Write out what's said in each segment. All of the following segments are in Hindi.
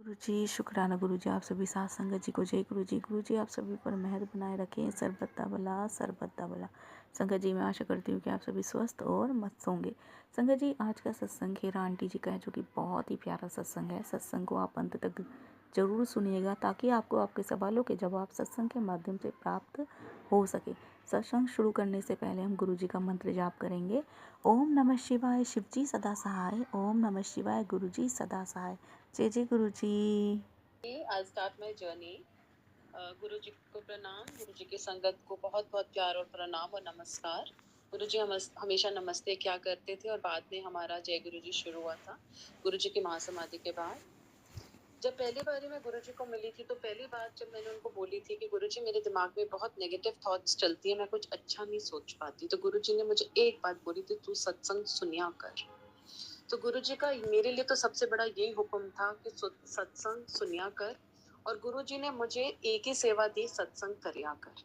गुरुजी शुक्राना गुरुजी, आप सभी साथ संगत जी को जय गुरुजी। गुरुजी आप सभी पर मेहर बनाए रखें, सरबत्ता भला सरबत्ता भला। संगत जी मैं आशा करती हूँ कि आप सभी स्वस्थ और मस्त होंगे। संगत जी आज का सत्संग हीरा आंटी जी का है, जो कि बहुत ही प्यारा सत्संग है। सत्संग को आप अंत तक जरूर सुनिएगा ताकि आपको आपके सवालों के जवाब सत्संग के माध्यम से प्राप्त हो सके। सत्संग शुरू करने से पहले हम गुरुजी का मंत्र जाप करेंगे। ओम नमः शिवाय शिवजी सदा सहाय, ओम नमः शिवाय गुरुजी सदा सहाय। जय जय गुरु जी। I'll start my journey. गुरु जी को प्रणाम, गुरु जी की संगत को बहुत बहुत प्यार और प्रणाम और नमस्कार। गुरु जी हमेशा नमस्ते क्या करते थे और बाद में हमारा जय गुरु जी शुरू हुआ था गुरु जी की महासमाधि के बाद। जब पहली बारी मैं गुरु जी को मिली थी तो पहली बात जब मैंने उनको बोली थी कि गुरु जी मेरे दिमाग में बहुत नेगेटिव थॉट्स चलती है, मैं कुछ अच्छा नहीं सोच पाती, तो गुरु जी ने मुझे एक बात बोली थी, तू सत्संग सुनिया कर। तो गुरु जी का मेरे लिए तो सबसे बड़ा यही हुक्म था कि सत्संग सुनिया कर, और गुरु जी ने मुझे एक ही सेवा दी, सत्संग करिया कर।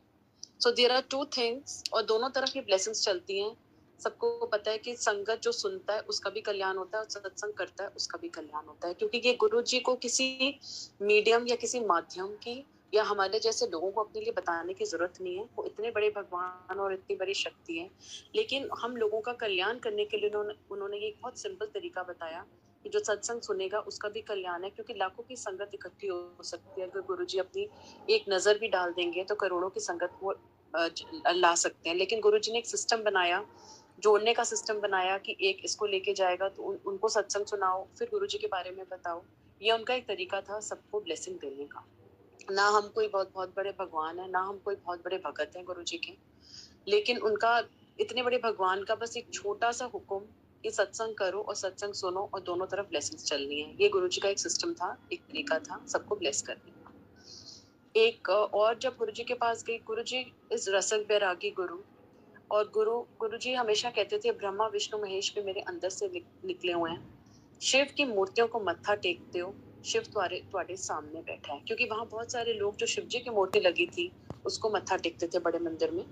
So there are two things, और दोनों तरफ की ब्लेसिंग्स चलती हैं। सबको पता है कि संगत जो सुनता है उसका भी कल्याण होता है और सत्संग करता है उसका भी कल्याण होता है, क्योंकि ये गुरु जी को किसी मीडियम या किसी माध्यम की या हमारे जैसे लोगों को अपने लिए बताने की जरूरत नहीं है। वो इतने बड़े भगवान और इतनी बड़ी शक्ति है, लेकिन हम लोगों का कल्याण करने के लिए उन्होंने ये बहुत सिंपल तरीका बताया कि जो सत्संग सुनेगा उसका भी कल्याण है, क्योंकि लाखों की संगत इकट्ठी हो सकती है। अगर गुरु जी अपनी एक नजर भी डाल देंगे तो करोड़ों की संगत वो ला सकते हैं, लेकिन गुरुजी ने एक सिस्टम बनाया, जोड़ने का सिस्टम बनाया कि एक इसको लेके जाएगा तो उनको सत्संग सुनाओ, फिर गुरुजी के बारे में बताओ। ये उनका एक तरीका था सबको ब्लेसिंग देने का। ना हम कोई बहुत बहुत बड़े भगवान है, ना हम कोई बहुत बड़े भगत हैं गुरुजी के, लेकिन उनका इतने बड़े भगवान का बस एक छोटा सा हुक्म कि सत्संग करो और सत्संग सुनो और दोनों तरफ ब्लेसिंग्स चलनी है। ये गुरुजी का एक सिस्टम था, एक तरीका था सबको ब्लेस करने का। एक और जब गुरुजी के पास गई, गुरुजी इस रसक बैरागी गुरु, और गुरुजी हमेशा कहते थे ब्रह्मा विष्णु महेश भी मेरे अंदर से निकले हुए हैं। शिव की मूर्तियों को मत्था टेकते हो, शिव तुम्हारे सामने बैठा है, क्योंकि वहां बहुत सारे लोग जो शिव जी की मूर्ति लगी थी उसको मत्था टेकते थे बड़े मंदिर में,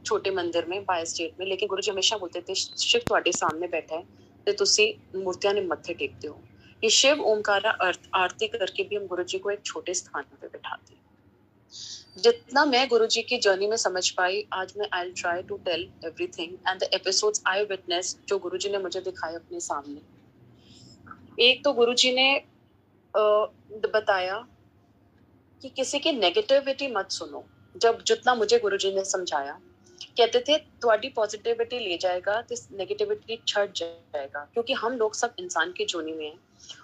छोटे मंदिर में, बाय स्टेट में, लेकिन गुरुजी हमेशा बोलते थे शिव तुम्हारे सामने बैठा है तो तुसी मूर्तियां ने मत्थे टेकते हो। ये शिव ओमकारा आरती करके भी हम गुरुजी को एक छोटे स्थान पे बैठाते हैं। जितना मैं गुरुजी की जर्नी में समझ पाई, आज मैं I try to tell everything and the episodes I witness जो गुरुजी ने मुझे दिखाए अपने सामने। एक तो गुरुजी ने बताया कि किसी की नेगेटिविटी मत सुनो। जब जितना मुझे गुरुजी ने समझाया, कहते थे तुम्हारी पॉजिटिविटी ले जाएगा तो नेगेटिविटी छट जाएगा, क्योंकि हम लोग सब इंसान की जोनी में हैं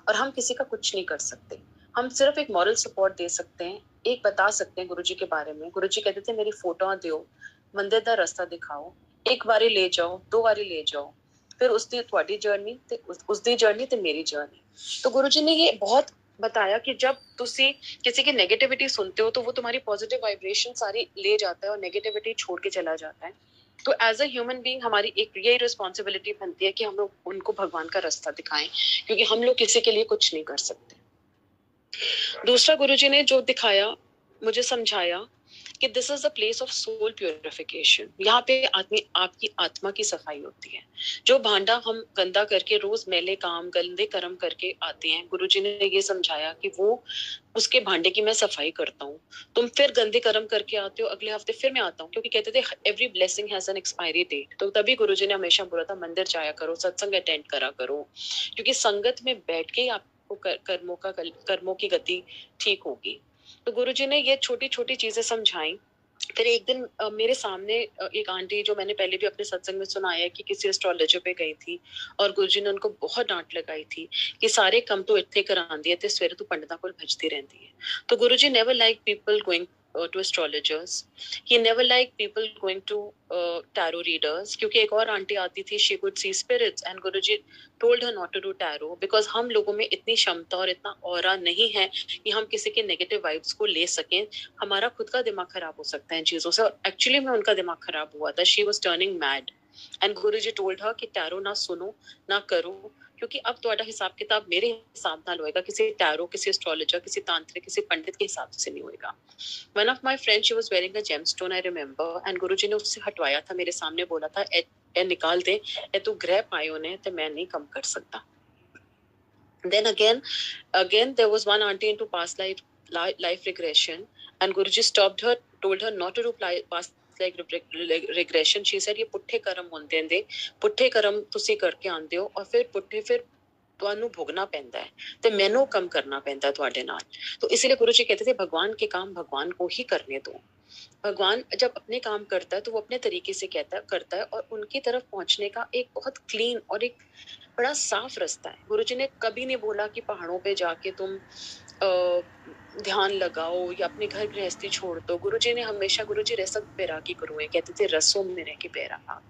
और हम किसी का कुछ नहीं कर सकते। हम सिर्फ एक मॉरल सपोर्ट दे सकते हैं, एक बता सकते हैं गुरुजी के बारे में। गुरुजी कहते थे मेरी फोटो दो, मंदिर का रास्ता दिखाओ, एक बारी ले जाओ, दो बारी ले जाओ, फिर उसकी तुम्हारी जर्नी ते उसकी जर्नी ते मेरी जर्नी। तो गुरुजी ने ये बहुत बताया कि जब तुसी किसी की नेगेटिविटी सुनते हो तो वो तुम्हारी पॉजिटिव वाइब्रेशन सारी ले जाता है और नेगेटिविटी छोड़ के चला जाता है। तो एज अ ह्यूमन बीइंग हमारी एक ये रिस्पॉन्सिबिलिटी बनती है कि हम लोग उनको भगवान का रास्ता दिखाएं, क्योंकि हम लोग किसी के लिए कुछ नहीं कर सकते। दूसरा गुरुजी ने जो दिखाया, मुझे समझाया कि this is the place of soul purification. यहाँ पे आदमी आपकी आत्मा की सफाई होती है। जो भांडा हम गंदा करके रोज मैले काम गंदे कर्म करके आते हैं, गुरुजी ने ये समझाया कि वो उसके भांडे की मैं सफाई करता हूँ। तुम फिर गंदे कर्म करके आते हो, अगले हफ्ते फिर मैं आता हूँ, क्योंकि कहते थे every blessing has an expiry date. तो तभी गुरुजी ने हमेशा बोला था मंदिर जाया करो, सत्संग अटेंड करा करो, क्योंकि संगत में बैठ के ही आपको कर्मों की गति ठीक होगी। तो गुरुजी ने ये छोटी छोटी चीजें समझाई। फिर एक दिन मेरे सामने एक आंटी, जो मैंने पहले भी अपने सत्संग में सुनाया है कि किसी एस्ट्रोलॉजर पे गई थी और गुरुजी ने उनको बहुत डांट लगाई थी कि सारे कम तो इतने करांदी है ते सवेरे तू पंडितां कोल भजती रहती है। तो Guruji never like people going to astrologers. He never liked people going to tarot readers, क्योंकि एक और आंटी आती थी, she could see spirits and Guruji told her not to do tarot because हम लोगों में इतनी क्षमता और इतना ऑरा नहीं है कि हम किसी के नेगेटिव वाइब्स को ले सकें। हमारा खुद का दिमाग खराब हो सकता है इन चीजों से, और एक्चुअली में उनका दिमाग खराब हुआ था। She was turning mad and Guruji told her कि टैरो ना सुनो ना करो, क्योंकि अब तुम्हारा हिसाब किताब मेरे हिसाब नाल होएगा, किसी टैरो, किसी एस्ट्रोलॉजर, किसी तांत्रिक, किसी पंडित के हिसाब से नहीं होएगा। One of my friend, she was wearing a gemstone, I remember, and Guruji ने उससे हटवाया था, मेरे सामने बोला था ए निकाल दे, ए तू ग्रह पाए ने ते मैं नहीं कम कर सकता। Then again there was one auntie into past life regression, and Guruji stopped her, told her not to do past regression. She said, ये पुट्ठे कर्म होंदे ने, पुट्ठे कर्म तुसी करके आंदे हो, और फिर ਤੁਹਾਨੂੰ ਭੋਗਣਾ ਪੈਂਦਾ ਹੈ ਤੇ ਮੈਨੂੰ ਕੰਮ ਕਰਨਾ ਪੈਂਦਾ ਤੁਹਾਡੇ ਨਾਲ। तो इसीलिए गुरु जी कहते थे भगवान के काम भगवान को ही करने दो। भगवान जब अपने काम करता है तो वो अपने तरीके से करता है, और उनकी तरफ पहुंचने का एक बहुत क्लीन और एक बड़ा साफ रास्ता है। गुरुजी ने कभी नहीं बोला कि पहाड़ों पे जाके तुम ध्यान लगाओ या अपने घर गृहस्थी छोड़ दो। गुरुजी ने हमेशा, गुरुजी रसक बैरागी गुरु है, कहते थे रसों में रह के बैराग।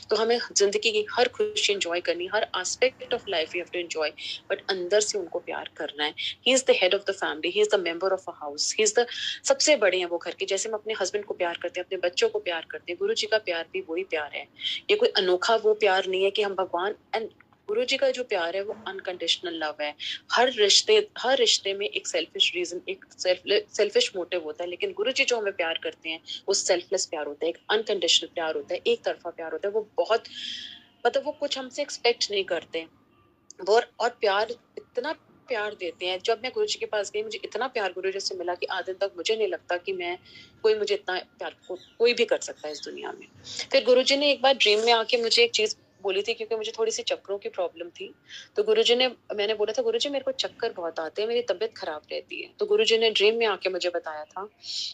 तो हमें जिंदगी की हर खुशी एंजॉय करनी, हर aspect of life you have to enjoy, but अंदर से उनको प्यार करना है। He is the head of the family, he is the member of a house, he is the सबसे बड़े हैं वो घर के। जैसे हम अपने हस्बैंड को प्यार करते हैं, अपने बच्चों को प्यार करते हैं, गुरु जी का प्यार भी वही प्यार है। ये कोई अनोखा वो प्यार नहीं है कि हम भगवान, एंड गुरु जी का जो प्यार है वो अनकंडीशनल लव है। हर रिश्ते में एक सेल्फिश रीजन, एक सेल्फिश मोटिव होता है, लेकिन गुरु जी जो हमें प्यार करते हैं वो सेल्फलेस प्यार होता है, एक अनकंडीशनल प्यार होता है, एक तरफा प्यार होता है। वो बहुत, मतलब वो कुछ हमसे एक्सपेक्ट नहीं करते, और प्यार इतना प्यार देते हैं। जब मैं गुरु जी के पास गई, मुझे इतना प्यार गुरु जी से मिला कि आज दिन तक मुझे नहीं लगता कि मैं कोई मुझे इतना प्यार कोई भी कर सकता है इस दुनिया में। फिर गुरु जी ने एक बार ड्रीम में आके मुझे एक चीज बोली थी, क्योंकि मुझे थोड़ी सी चक्करों की प्रॉब्लम थी। तो गुरुजी ने, मैंने बोला था गुरु जी मेरे को चक्कर बहुत आते हैं, मेरी तबीयत खराब रहती है। तो गुरु जी ने ड्रीम में आके मुझे बताया था,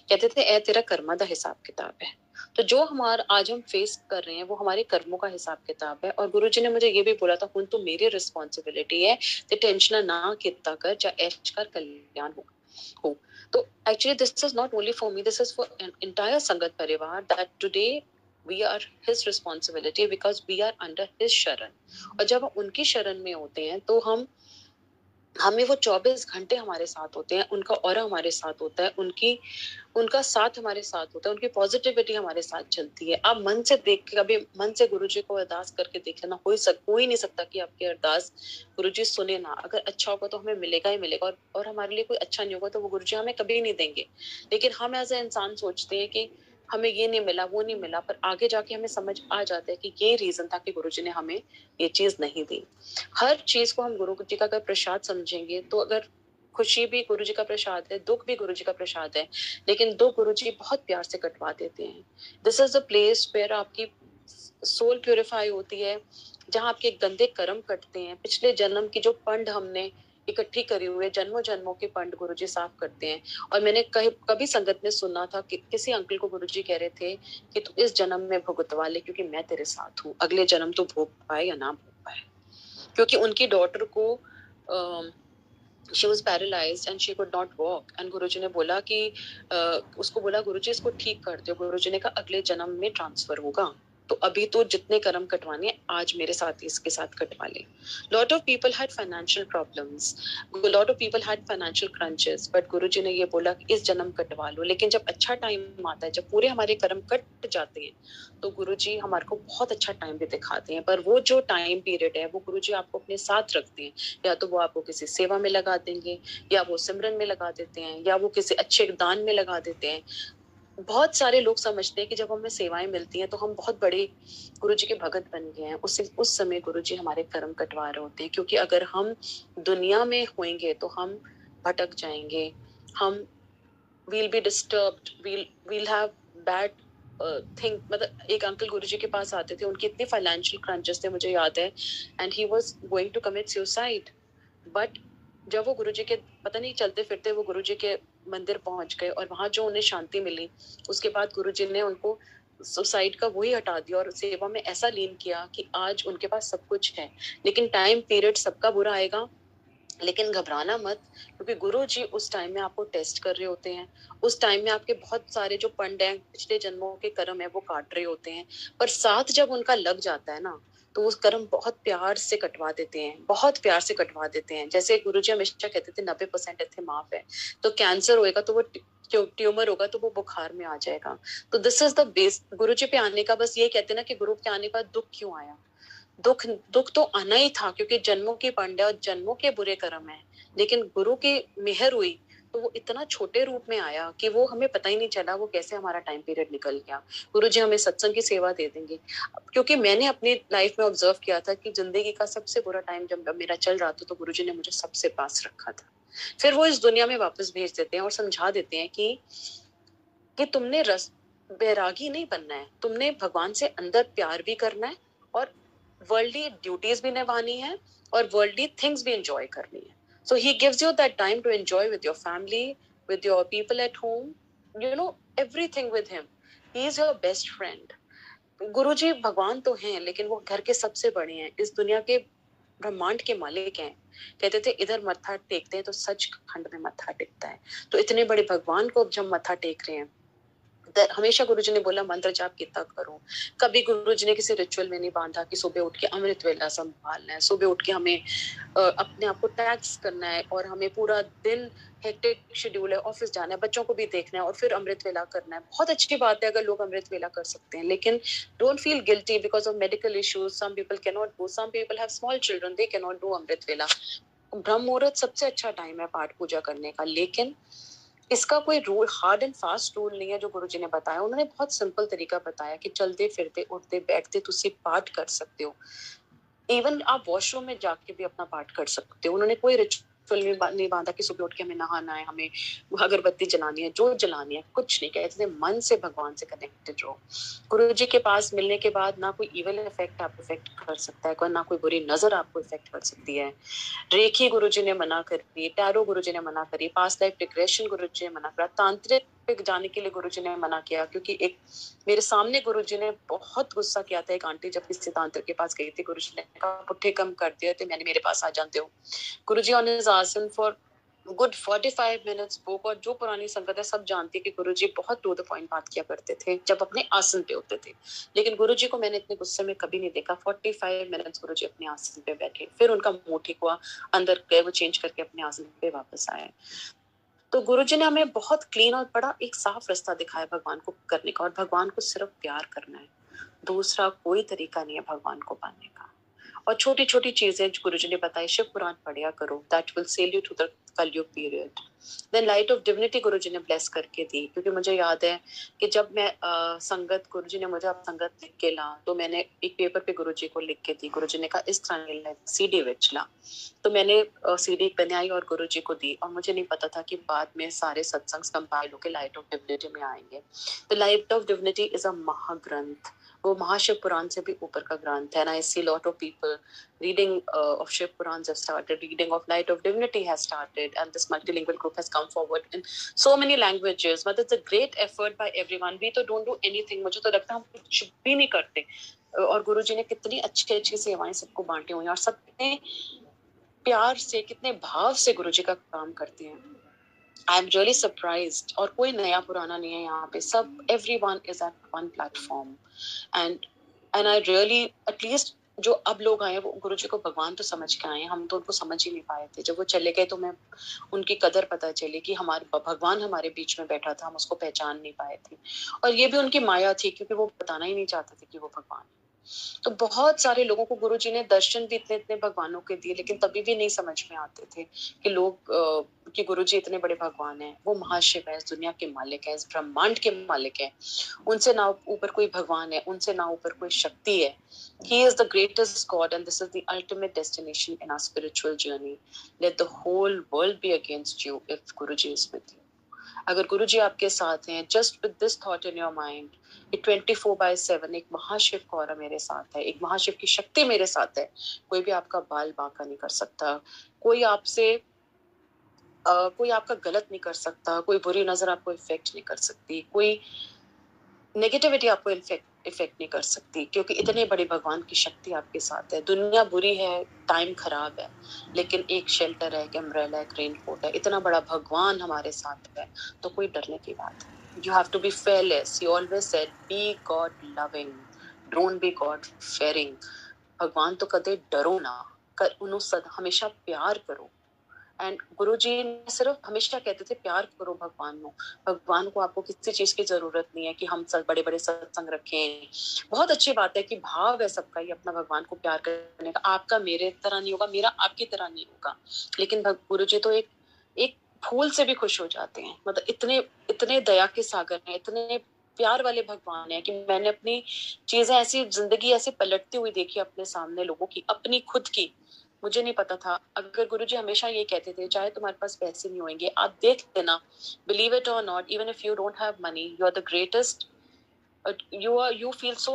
कहते थे ए तेरा कर्मा दा हिसाब किताब है। तो जो हमारा आज हम फेस कर रहे हैं वो हमारे कर्मों का हिसाब किताब है। और गुरुजी ने मुझे ये भी बोला था, हुन तो मेरी रिस्पॉन्सिबिलिटी है, ते टेंशन ना कितना कर, जा ऐश कर, कल्याण हो। तो actually this is not only for me, this is for entire संगत परिवार, that today we are his responsibility because we are under his शरण। और जब हम उनकी शरण में होते हैं तो हमें वो 24 घंटे हमारे साथ होते हैं, उनका ऑरा हमारे साथ होता है, उनका साथ हमारे साथ होता है, उनकी पॉजिटिविटी हमारे साथ चलती है। आप मन से देख के, कभी मन से गुरुजी को अरदास करके देख लेना, हो ही नहीं सकता कि आपकी अरदास गुरुजी सुने ना। अगर अच्छा होगा तो हमें मिलेगा ही मिलेगा, और हमारे लिए कोई अच्छा नहीं होगा तो वो गुरुजी हमें कभी नहीं देंगे। लेकिन हम एज ए इंसान सोचते हैं कि हमें ये नहीं मिला, वो नहीं मिला, पर आगे जाके हमें समझ आ जाता है कि ये रीजन था कि गुरुजी ने हमें ये चीज नहीं दी। हर चीज को हम गुरु जी का अगर प्रसाद समझेंगे, तो अगर खुशी भी गुरु जी का प्रसाद है, दुख भी गुरु जी का प्रसाद है, लेकिन दो गुरु जी बहुत प्यार से कटवा देते हैं। This is the place where आपकी सोल प्यूरिफाई होती है, जहाँ आपके गंदे कर्म कटते हैं। पिछले जन्म की जो पंड हमने इकट्ठी करी हुई, जन्मों जन्मों के पंड गुरुजी साफ करते हैं। और मैंने कभी संगत में सुना था कि किसी अंकल को गुरुजी कह रहे थे कि तू इस जन्म में भुगतवा ले, क्योंकि मैं तेरे साथ हूँ, अगले जन्म तो भोग पाए या ना भोग पाए। क्योंकि उनकी डॉटर को she was paralysed and she could not walk, and Guruji ने बोला कि उसको बोला गुरुजी इसको ठीक कर दो। गुरुजी ने कहा अगले जन्म में ट्रांसफर होगा, तो अभी तो जितने कर्म कटवाने आज मेरे साथ इसके साथ कटवा ले। Lot of people had financial problems, lot of people had financial crunches, but Guruji ने ये बोला कि इस जन्म कटवा लो। लेकिन जब अच्छा टाइम आता है, जब पूरे हमारे कर्म कट जाते हैं, तो गुरुजी हमारे को बहुत अच्छा टाइम भी दिखाते हैं। पर वो जो टाइम पीरियड है वो गुरुजी आपको अपने साथ रखते हैं। या तो वो आपको किसी सेवा में लगा देंगे, या वो सिमरन में लगा देते हैं, या वो किसी अच्छे दान में लगा देते हैं। बहुत सारे लोग समझते हैं कि जब हमें सेवाएं मिलती हैं तो हम बहुत बड़े गुरुजी के भगत बन गए हैं। उस समय गुरुजी हमारे कर्म कटवा रहे होते हैं, क्योंकि अगर हम दुनिया में होंगे तो हम भटक जाएंगे, हम we'll be disturbed, we'll have bad think. मतलब एक अंकल गुरुजी के पास आते थे, उनके इतने फाइनेंशियल क्रंचेस थे, मुझे याद है, and he was going to commit suicide. But जब वो गुरुजी के, पता नहीं, चलते फिरते वो गुरुजी के मंदिर पहुंच गए, और वहां जो उन्हें शांति मिली, उसके बाद गुरुजी ने उनको सुसाइड का वही हटा दिया और सेवा में ऐसा लीन किया कि आज उनके पास सब कुछ है। लेकिन टाइम पीरियड सबका बुरा आएगा, लेकिन घबराना मत, क्योंकि गुरु जी उस टाइम में आपको टेस्ट कर रहे होते हैं। उस टाइम में आपके बहुत सारे जो पंड हैं, पिछले जन्मों के कर्म है, वो काट रहे होते हैं। पर साथ जब उनका लग जाता है ना, तो उस कर्म बहुत प्यार से कटवा देते हैं, बहुत प्यार से कटवा देते हैं। जैसे गुरु जी हमेशा कहते थे 90% इतने माफ है। तो कैंसर होएगा तो वो ट्यूमर होगा तो वो बुखार में आ जाएगा। तो दिस इज द बेस। गुरु जी पे आने का बस ये कहते हैं ना कि गुरु के आने का दुख क्यों आया। दुख तो आना ही था, क्योंकि जन्मों की पंडे और जन्मों के बुरे कर्म है। लेकिन गुरु की मेहर हुई तो वो इतना छोटे रूप में आया कि वो हमें पता ही नहीं चला वो कैसे हमारा टाइम पीरियड निकल गया। गुरुजी हमें सत्संग की सेवा दे देंगे। क्योंकि मैंने अपनी लाइफ में ऑब्जर्व किया था कि जिंदगी का सबसे बुरा टाइम जब मेरा चल रहा था तो गुरुजी ने मुझे सबसे पास रखा था। फिर वो इस दुनिया में वापस भेज देते हैं और समझा देते हैं कि तुमने रस बैरागी नहीं बनना है, तुमने भगवान से अंदर प्यार भी करना है और वर्ल्डली ड्यूटीज भी निभानी है और वर्ल्डली थिंग्स भी एंजॉय करनी है। So he gives you that time to enjoy with your family, with your people at home, you know, everything with him. He is your best friend. गुरुजी भगवान तो हैं लेकिन वो घर के सबसे बड़े हैं, इस दुनिया के ब्रह्मांड के मालिक हैं। कहते थे इधर मत्था टेकते हैं तो सच खंड में मत्था टेकता है। तो इतने बड़े भगवान को अब जब मत्था टेक रहे हैं, हमेशा गुरुजी ने बोला मंत्र जाप कितना करो। कभी गुरुजी ने किसी रिचुअल में नहीं बांधा कि सुबह उठ के अमृत वेला संभालना है, सुबह उठ के हमें अपने आप को टैक्स करना है और हमें पूरा दिन हेक्टिक शेड्यूल है, ऑफिस जाना है, बच्चों को भी देखना है और फिर अमृत वेला करना है। बहुत अच्छी बात है अगर लोग अमृत वेला कर सकते हैं, लेकिन don't feel guilty because of medical issues. Some people can not do, some people have small children, they can not do Amrit Vela. Brahma मुहूर्त सबसे अच्छा टाइम है पाठ पूजा करने का, लेकिन इसका कोई rule, hard and fast rule नहीं है जो गुरुजी ने बताया। उन्होंने बहुत सिंपल तरीका बताया कि चलते फिरते उठते बैठते तुसी पाठ कर सकते हो। इवन आप वॉशरूम में जाके भी अपना पाठ कर सकते हो। उन्होंने कोई रिचुअल नहीं बांधा कि सुबह उठ के हमें नहाना है, हमें अगरबत्ती जलानी है, जो जलानी है, कुछ नहीं। कहते थे मन से भगवान से कनेक्टेड रहो। गुरु जी के पास मिलने के बाद ना कोई इवल इफेक्ट आपको इफेक्ट कर सकता है, ना कोई बुरी नजर आपको इफेक्ट कर सकती है। रेखी गुरुजी ने मना करी, टैरो गुरुजी ने मना करी, पास्ट लाइफ रिग्रेशन गुरुजी ने मना करा, तांत्रिक पे जाने के लिए गुरुजी ने मना किया। क्योंकि एक मेरे सामने गुरुजी ने बहुत गुस्सा किया था। एक आंटी जब किसी तांत्रिक के पास गई थी, गुरुजी ने कहा पुट्ठे कम कर दिए थे, मैंने मेरे पास आ जाते हो। गुरुजी ऑन हिज आसन फॉर गुड 45 मिनट्स स्पोक। और जो पुरानी संगत है सब जानती है कि गुरुजी बहुत टू द पॉइंट बात किया करते थे जब अपने आसन पे होते थे। लेकिन गुरुजी को मैंने इतने गुस्से में कभी नहीं देखा। 45 मिनट्स गुरुजी अपने आसन पे बैठे, फिर उनका मुंह ठीक हुआ, अंदर गए, वो चेंज करके अपने आसन पे वापस आए। तो गुरुजी ने हमें बहुत क्लीन और बड़ा एक साफ रास्ता दिखाया भगवान को करने का, और भगवान को सिर्फ प्यार करना है, दूसरा कोई तरीका नहीं है भगवान को पाने का। और छोटी छोटी चीजें गुरुजी ने बताई, शिव पुराण पढ़िया करो, that will sail you to the Kalyug period. Then light of divinity Guruji ने ब्लेस करके दी। क्योंकि मुझे याद है कि जब मैं संगत, गुरुजी ने मुझे अब संगत लिख के ला, तो मैंने एक पेपर पे गुरुजी को लिख के दी। गुरुजी ने कहा इस तरह सीडी विच ला, तो मैंने सीडी बनाई और गुरुजी को दी। और मुझे नहीं पता था कि बाद में सारे सत्संग कंपाइल होकर लाइट ऑफ डिविनिटी में आएंगे। तो light of divinity is a mahagranth, वो महाशिव पुराण से भी ऊपर का ग्रंथ है। And I see lot of people reading of Shiv Purans have started, reading of Light of Divinity has started, and this multilingual group has come forward in so many languages. But it's a great effort by everyone. We तो don't do anything. मुझे तो लगता है हम कुछ भी नहीं करते, और गुरुजी ने कितनी अच्छी अच्छी सेवाएं सबको बांटी हुई हैं, और सब कितने प्यार से, कितने भाव से गुरुजी का काम करते हैं। I am really surprised. और कोई नया पुराना नहीं है यहाँ पे, सब everyone is at one platform. And I really, at least जो अब लोग आए वो गुरुजी को भगवान तो समझ के आए, हम तो उनको समझ ही नहीं पाए थे। जब वो चले गए तो मैं उनकी कदर पता चली कि हमारे भगवान हमारे बीच में बैठा था, हम उसको पहचान नहीं पाए थे। और ये भी उनकी माया थी, क्योंकि वो बताना ही नहीं चाहते थे कि वो भगवान है। तो बहुत सारे लोगों को गुरुजी ने दर्शन भी इतने इतने भगवानों के दिए, लेकिन तभी भी नहीं समझ में आते थे कि लोग कि गुरुजी इतने बड़े भगवान हैं। वो महाशिव है, इस दुनिया के मालिक है, इस ब्रह्मांड के मालिक है। उनसे ना ऊपर कोई भगवान है, उनसे ना ऊपर कोई शक्ति है। He is the greatest God, and this is the ultimate destination in our spiritual journey. Let the whole world be against you if Guruji is with you. अगर गुरुजी आपके साथ हैं, just with this thought in your mind, ये 24/7 एक महाशिव का औरा मेरे साथ है, एक महाशिव की शक्ति मेरे साथ है। कोई भी आपका बाल बांका नहीं कर सकता, कोई आपसे कोई आपका गलत नहीं कर सकता, कोई बुरी नजर आपको इफेक्ट नहीं कर सकती, कोई नेगेटिविटी आपको इफेक्ट नहीं कर सकती, क्योंकि इतने बड़े भगवान की शक्ति आपके साथ है। दुनिया बुरी है, टाइम खराब है, लेकिन एक शेल्टर है, एक अम्ब्रेला, एक रेनकोट है। इतना बड़ा भगवान हमारे साथ है, तो कोई डरने की बात है। You have to be fearless. He always said, be God loving, don't be God fearing. भगवान तो कदे डरो ना, उन्हें हमेशा प्यार करो। एंड गुरुजी ने सिर्फ हमेशा कहते थे प्यार करो भगवान को आपको किसी चीज की जरूरत नहीं है कि हम सब बड़े बड़े सत्संग रखें। बहुत अच्छी बात है कि भाव है सबका ही अपना भगवान को प्यार करने का। आपका मेरे तरह नहीं होगा, मेरा आपकी तरह नहीं होगा, लेकिन गुरुजी तो एक फूल से भी खुश हो जाते हैं। मतलब इतने इतने दया के सागर हैं, इतने प्यार वाले भगवान हैं कि मैंने अपनी चीजें ऐसी, जिंदगी ऐसे पलटती हुई देखी अपने सामने लोगों की, अपनी खुद की। मुझे नहीं पता था। अगर गुरुजी हमेशा ये कहते थे, चाहे तुम्हारे पास पैसे नहीं होंगे, आप देख लेना, बिलीव इट और not, even if you don't have money, you are the greatest, you feel so,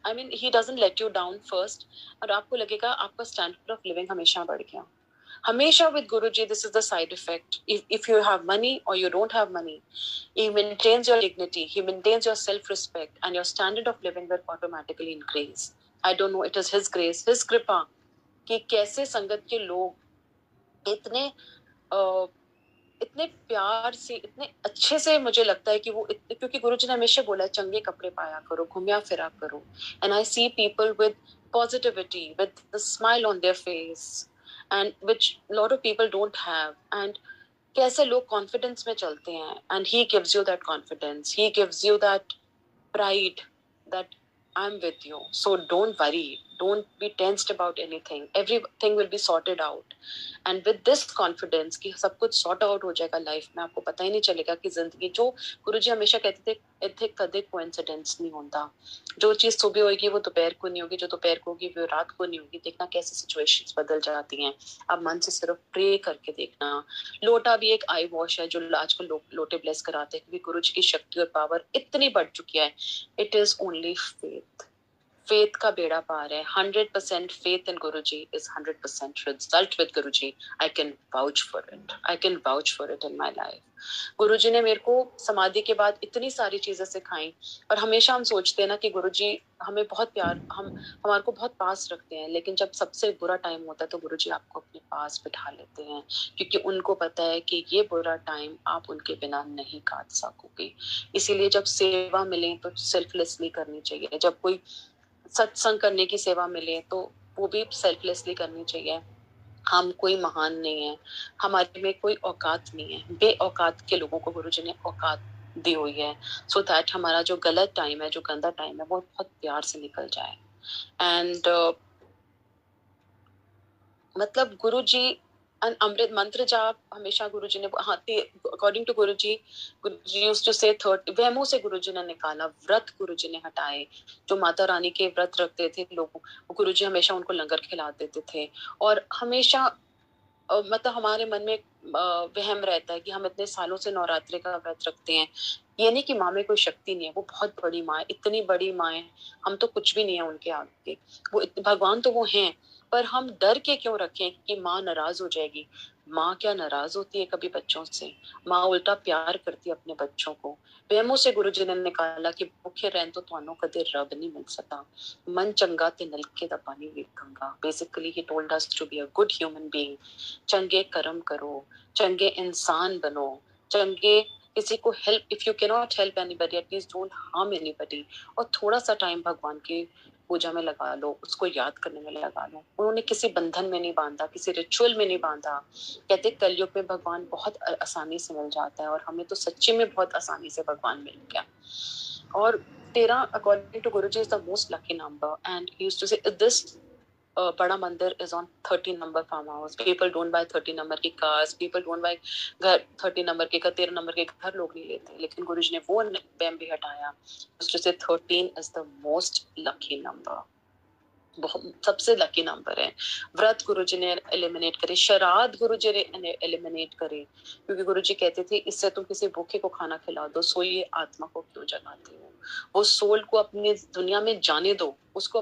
I mean, he doesn't let you down first, और आपको लगेगा आपका स्टैंडर्ड ऑफ लिविंग हमेशा बढ़ गया। हमेशा with Guruji, this is the side effect. If you have money or you don't have money, he maintains your dignity, he maintains your self-respect, and your standard of living will automatically increase. I don't know, it is his grace, his कृपा, कि कैसे संगत के लोग इतने इतने प्यार से, इतने अच्छे से, मुझे लगता है कि वो क्योंकि गुरुजी ने हमेशा बोला है, चंगे कपड़े पाया करो, घूमया फिरा करो, and I see people with positivity, with the smile on their face, and which lot of people don't have, and कैसे लोग कॉन्फिडेंस में चलते हैं, and he gives you that confidence, he gives you that pride that I'm with you. So don't worry. Don't be tensed about anything. Everything will be sorted out. And with this confidence कि सब कुछ sort out हो जाएगा लाइफ में, आपको पता ही नहीं चलेगा कि जिंदगी, जो गुरुजी हमेशा कहते थे, इतने कदे कोइंसिडेंस नहीं होता। जो चीज सुबह होगी वो दोपहर को नहीं होगी, जो दोपहर को होगी वो रात को नहीं होगी। देखना कैसे सिचुएशंस बदल जाती हैं। आप मन से सिर्फ प्रे करके देखना। लोटा भी एक आई वॉश है जो आजकल लोटे ब्लेस कराते हैं, क्योंकि गुरुजी की शक्ति और पावर इतनी बढ़ चुकी है। It is only faith. Faith का बेड़ा पार है। 100% faith in Guruji is 100% result with Guruji. I can vouch for it. I can vouch for it in my life. गुरुजी ने मेरे को समाधि के बाद इतनी सारी चीजें सिखाई, और हमेशा हम सोचते हैं ना कि गुरुजी हमें बहुत प्यार, हमारे को बहुत पास रखते हैं, लेकिन जब सबसे बुरा टाइम होता है तो गुरुजी आपको अपने पास बिठा लेते हैं, क्योंकि उनको पता है कि ये बुरा टाइम आप उनके बिना नहीं काट सकोगे। इसीलिए जब सेवा मिले तो सेल्फलेसली करनी चाहिए। जब कोई सत्संग करने की सेवा मिले तो वो भी सेल्फलेसली करनी चाहिए। हम कोई महान नहीं है, हमारे में कोई औकात नहीं है। बेऔकात के लोगों को गुरुजी ने औकात दी हुई है, सो दैट हमारा जो गलत टाइम है, जो गंदा टाइम है, वो बहुत प्यार से निकल जाए। एंड मतलब गुरुजी अमृत मंत्र जाप हमेशा गुरुजी ने, हाँ, अकॉर्डिंग टू गुरुजी यूज्ड टू से वहमों से गुरुजी ने निकाला, व्रत गुरुजी ने हटाए। जो माता रानी के व्रत रखते थे लोग, गुरुजी हमेशा उनको लंगर खिला देते थे। और हमेशा मतलब हमारे मन में वहम रहता है कि हम इतने सालों से नवरात्रि का व्रत रखते हैं, ये नहीं कि माँ में कोई शक्ति नहीं है, वो बहुत बड़ी माँ है, इतनी बड़ी माँ है, हम तो कुछ भी नहीं है उनके आगे। वो भगवान तो वो हैं, पर हम डर के क्यों रखें कि माँ नाराज हो जाएगी। माँ क्या नाराज होती है कभी बच्चों से? माँ उल्टा प्यार करती है अपने बच्चों को। वहमों से गुरुजी ने निकाला कि भूखे रहन तो थानों कदे रब नहीं मिल सकता, मन चंगा ते नलके दा पानी भी Ganga. Basically he told us to be a good human being. चंगे कर्म करो, चंगे इंसान बनो, चंगे किसी को help, if you can not help anybody at least don't harm anybody. और थोड़ा सा टाइम भगवान की पूजा में लगा लो, उसको याद करने में लगा लो। उन्होंने किसी बंधन में नहीं बांधा, किसी रिचुअल में नहीं बांधा। कहते कलयुग में भगवान बहुत आसानी से मिल जाता है, और हमें तो सच्ची में बहुत आसानी से भगवान मिल गया। और 13 अकॉर्डिंग टू गुरुजी is the most lucky number, and he used to say this बड़ा मंदिर is on 13 number farm house. People don't buy 13 number की cars, people don't buy घर 13 number के, 13 number के घर लोग नहीं लेते, लेकिन गुरुजी ने वो बैम भी हटाया। उससे 13 is the most lucky number. बहुत सबसे लकी नंबर है। व्रत गुरुजी ने एलिमिनेट करे, शराध गुरुजी ने एलिमिनेट करे, क्योंकि गुरुजी कहते थे इससे तुम किसी भूखे को खाना खिला दो, सो ये आत्मा को क्यों जगाते हो। वो सोल को अपनी दुनिया में जाने दो, उसको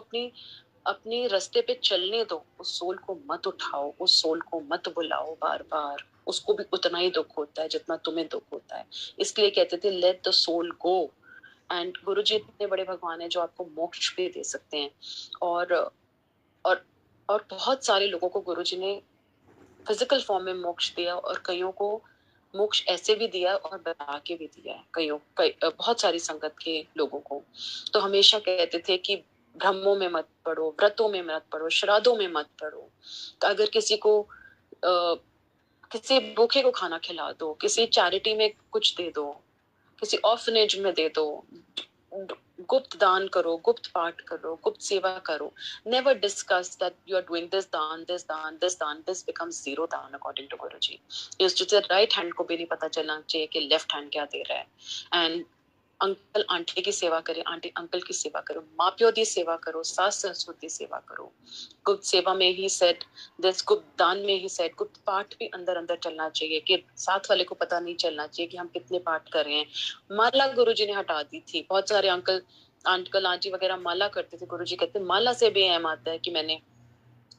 अपनी रास्ते पे चलने दो। उस सोल को मत उठाओ, उस सोल को मत बुलाओ बार बार। उसको भी उतना ही दुख होता है जितना तुम्हें दुख होता है। इसलिए कहते थे let the soul go. And Guruji इतने बड़े भगवान है जो आपको मोक्ष भी दे सकते हैं। और और और बहुत सारे लोगों को गुरुजी ने फिजिकल फॉर्म में मोक्ष दिया, और कईयों को मोक्ष ऐसे भी दिया और बता के भी दिया है। बहुत सारी संगत के लोगों को तो हमेशा कहते थे कि ब्रह्मों में मत पड़ो, व्रतों में मत पड़ो, श्राद्धों में मत पड़ो। तो अगर किसी को किसी भूखे को खाना खिला दो, किसी चैरिटी में कुछ दे दो, किसी ऑर्फनेज में दे दो, गुप्त दान करो, गुप्त पाठ करो, गुप्त सेवा करो. Never discuss that you are doing this दान, this दान, this दान. This becomes zero दान according to Guruji. Used to say right hand को भी नहीं पता चलना चाहिए कि left hand क्या दे रहा है. And अंकल आंटी की सेवा करें, आंटी अंकल की सेवा करो, माँ प्यो की सेवा करो, सास ससुर की सेवा करो. गुप्त सेवा में ही सेट दिस, गुप्त दान में ही सेट, गुप्त पाठ भी अंदर अंदर चलना चाहिए कि साथ वाले को पता नहीं चलना चाहिए कि हम कितने पाठ कर रहे हैं. माला गुरुजी ने हटा दी थी. बहुत सारे अंकल आंटी वगैरह माला करते थे. गुरुजी कहते माला से भी एम आता है कि मैंने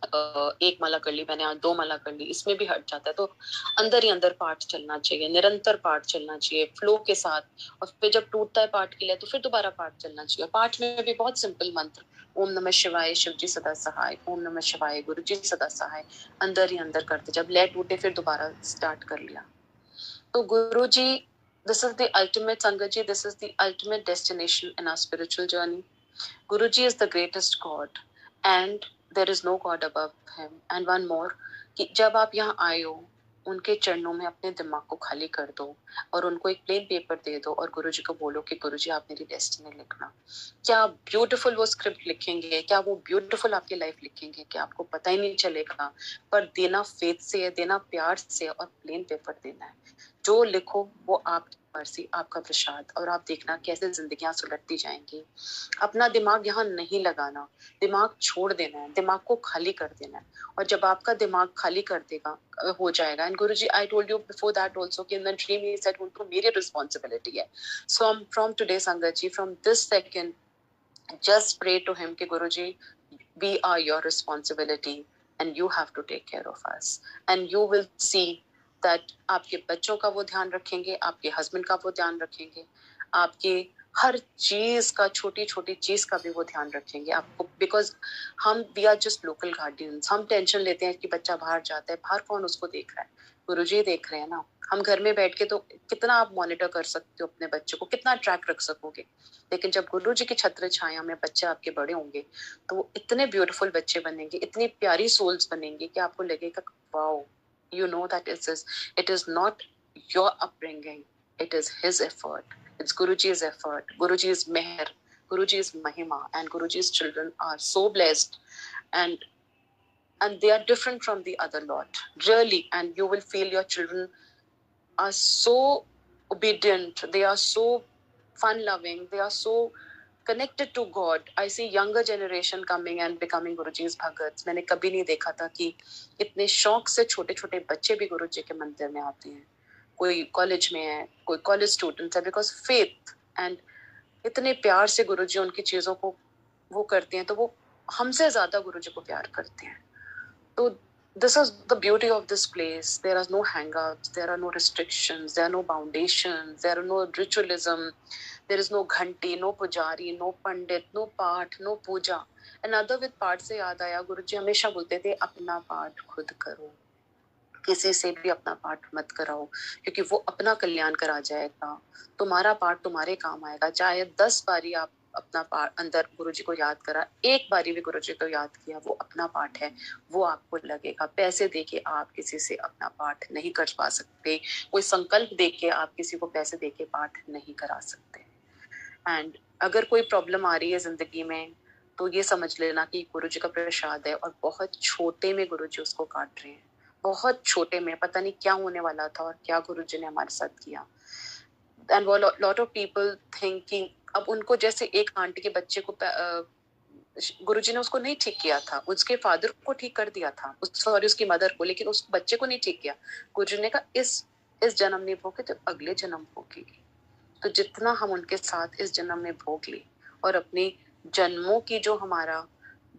एक माला कर ली, मैंने आज 2 माला कर ली, इसमें भी हट जाता है. तो अंदर ही अंदर पाठ चलना चाहिए, निरंतर पाठ चलना चाहिए फ्लो के साथ. और फिर जब टूटता है पाठ के लिए तो फिर दोबारा पाठ चलना चाहिए. पाठ में भी बहुत सिंपल मंत्र, ओम नमः शिवाय, शिव जी सदा सहाय, ओम नमः शिवाय, गुरु जी सदा सहाय, अंदर ही अंदर करते. जब लय टूटे फिर दोबारा स्टार्ट कर लिया. तो गुरु जी, this is the ultimate Sangat ji, this is the ultimate destination in our spiritual journey. Guruji is the greatest God and there is no God above him. And one more, कि जब आप यहाँ आए हो उनके चरणों में अपने दिमाग को खाली कर दो और उनको एक प्लेन पेपर दे दो और गुरुजी को बोलो कि गुरुजी आप मेरी डेस्टिनी लिखना. क्या ब्यूटीफुल वो स्क्रिप्ट लिखेंगे, क्या वो ब्यूटीफुल आपकी लाइफ लिखेंगे कि आपको पता ही नहीं चलेगा. पर देना फेथ से है, देना प्यार से और प्लेन पेपर देना है. जो लिखो वो आपकी मर्जी, आपका प्रसाद, और आप देखना कैसे जिंदगियां सुलटती जाएंगी. अपना दिमाग यहाँ नहीं लगाना, दिमाग छोड़ देना है, दिमाग को खाली कर देना है. और जब आपका दिमाग खाली कर देगा हो जाएगा. And Guruji, I told you before that also कि in the dream he said उनको मेरी रिस्पांसिबिलिटी है. So from today sangat ji, from this second just pray to him कि गुरुजी, we are your responsibility and you have to take care of us. And you will see that आपके बच्चों का वो ध्यान रखेंगे, आपके हस्बैंड का वो ध्यान रखेंगे, आपके हर चीज का, छोटी छोटी चीज का भी वो ध्यान रखेंगे आपको. बिकॉज हम we are just local guardians. हम टेंशन लेते हैं कि बच्चा बाहर जाता है, बाहर कौन उसको देख रहा है, गुरुजी देख रहे हैं ना. हम घर में बैठ के तो कितना आप मॉनिटर कर सकते हो अपने बच्चे को, कितना ट्रैक रख सकोगे. लेकिन जब गुरुजी की छत्र छाया में बच्चे आपके बड़े होंगे तो वो इतने ब्यूटीफुल बच्चे बनेंगे, इतनी प्यारी सोल्स बनेंगे कि आपको लगेगा wow, you know that it is not your upbringing, it is his effort, it's Guruji's effort, Guruji's meher, Guruji's mahima, and Guruji's children are so blessed, and they are different from the other lot, really. And you will feel your children are so obedient, they are so fun loving, they are so connected to God. I see younger generation coming and becoming Guruji's bhagats. मैंने कभी नहीं देखा था कि इतने शौक से छोटे छोटे बच्चे भी गुरुजी के मंदिर में आते हैं. कोई कॉलेज में है, कोई कॉलेज स्टूडेंट है, बिकॉज फेथ एंड इतने प्यार से गुरुजी उनकी चीजों को वो करते हैं तो वो हमसे ज्यादा गुरुजी को प्यार करते हैं. तो this is the beauty of this place. There are no hang-ups, there are no restrictions, there are no foundations, there are no ritualism, there is no ghanti, no pujari, no pandit, no पाठ, no पूजा. Another with पाठ से याद आया, गुरुजी हमेशा बोलते थे अपना पाठ खुद करो, किसी से भी अपना पाठ मत कराओ, क्योंकि वो अपना कल्याण करा जाएगा, तुम्हारा पाठ तुम्हारे काम आएगा. चाहे 10 बारी आप अपना पाठ अंदर गुरुजी को याद करा, एक बारी भी गुरुजी को याद किया, वो अपना पाठ है, वो आपको लगेगा. पैसे देके आप किसी से अपना पाठ नहीं करवा सकते, कोई संकल्प देके आप किसी को पैसे देके पाठ नहीं करा सकते. एंड अगर कोई प्रॉब्लम आ रही है जिंदगी में तो ये समझ लेना कि गुरुजी का प्रसाद है और बहुत छोटे में गुरुजी उसको काट रहे हैं. बहुत छोटे में पता नहीं क्या होने वाला था और क्या गुरुजी ने हमारे साथ किया. And lot of people thinking, अब उनको जैसे एक आंटी के बच्चे को गुरुजी ने उसको नहीं ठीक किया था, उसके फादर को ठीक कर दिया था, सॉरी उसकी मदर को, लेकिन उस बच्चे को नहीं ठीक किया. गुरुजी ने कहा इस जन्म नहीं भोगे तो अगले जन्म भोगेगी. तो जितना हम उनके साथ इस जन्म में भोग लें और अपने जन्मों की जो हमारा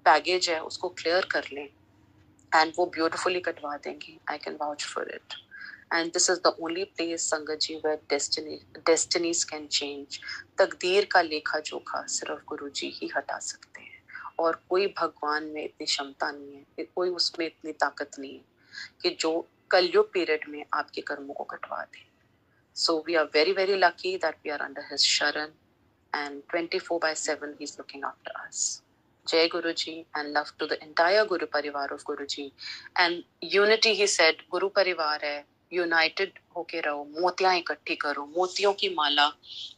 बैगेज है उसको क्लियर कर लें, एंड वो ब्यूटिफुली कटवा देंगे. I can vouch for it. And this is the only place संगत जी वेयर डेस्टिनीज कैन चेंज. तकदीर का लेखा जोखा सिर्फ गुरुजी ही हटा सकते हैं, और कोई भगवान में इतनी क्षमता नहीं है, कोई उसमें इतनी ताकत नहीं है कि जो कलयुग पीरियड में आपके कर्मों को कटवा दे. So we are very, very lucky that we are under his sharan, and 24/7 he's looking after us. Jai Guruji, and love to the entire Guru Parivar of Guruji. And unity, he said, Guru Parivar hai, united होके रहो, मोतियां इकट्ठी करो, मोतियों की माला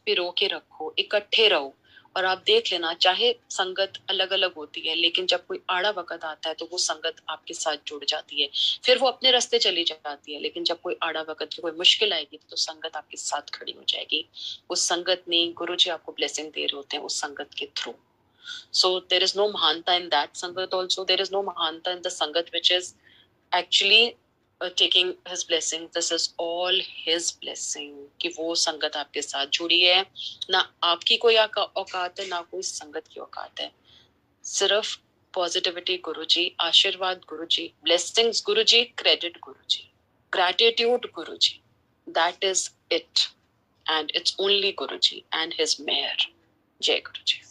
पिरो के रखो, इकट्ठे रहो. और आप देख लेना, चाहे संगत अलग अलग होती है, लेकिन जब कोई आड़ा वक्त आता है तो वो संगत आपके साथ जुड़ जाती है, फिर वो अपने रास्ते चली जाती है, लेकिन जब कोई आड़ा वक्त की कोई मुश्किल आएगी तो संगत आपके साथ खड़ी हो जाएगी। उस संगत में गुरु जी आपको ब्लेसिंग दे रहे होते हैं उस संगत के through. So there is no mahanta in that sangat also. There is no mahanta in the sangat which is actually taking his blessing. This is all his blessing कि वो संगत आपके साथ जुड़ी है। ना आपकी कोई औकात है, ना कोई संगत की औकात है, सिर्फ positivity Guruji, ashirwad Guruji, blessings Guruji, credit Guruji, gratitude Guruji, that is it, and it's only Guruji and his mayor. Jai Guruji.